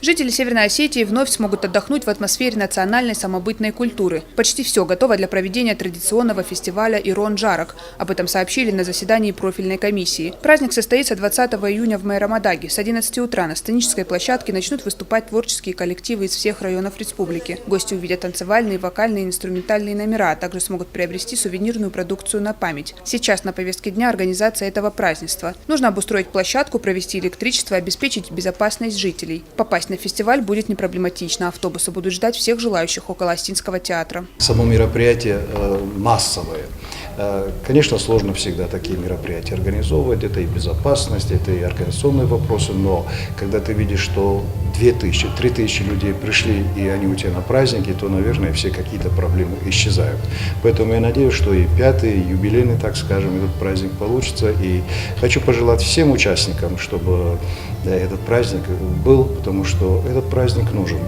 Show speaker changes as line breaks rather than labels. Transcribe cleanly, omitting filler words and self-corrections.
Жители Северной Осетии вновь смогут отдохнуть в атмосфере национальной самобытной культуры. Почти все готово для проведения традиционного фестиваля «Ирон-Джарок». Об этом сообщили на заседании профильной комиссии. Праздник состоится 20 июня в Майрамадаге. С 11 утра на сценической площадке начнут выступать творческие коллективы из всех районов республики. Гости увидят танцевальные, вокальные и инструментальные номера, а также смогут приобрести сувенирную продукцию на память. Сейчас на повестке дня организация этого празднества. Нужно обустроить площадку, провести электричество, обеспечить безопасность жителей. Попасть на фестиваль будет непроблематично. Автобусы будут ждать всех желающих около Остинского театра.
Само мероприятие массовое. Конечно, сложно всегда такие мероприятия организовывать. Это и безопасность, это и организационные вопросы. Но когда ты видишь, что 2000, 3000 людей пришли, и они у тебя на празднике, то, наверное, все какие-то проблемы исчезают. Поэтому я надеюсь, что и пятый, и юбилейный, так скажем, этот праздник получится. И хочу пожелать всем участникам, чтобы этот праздник был, потому что этот праздник нужен.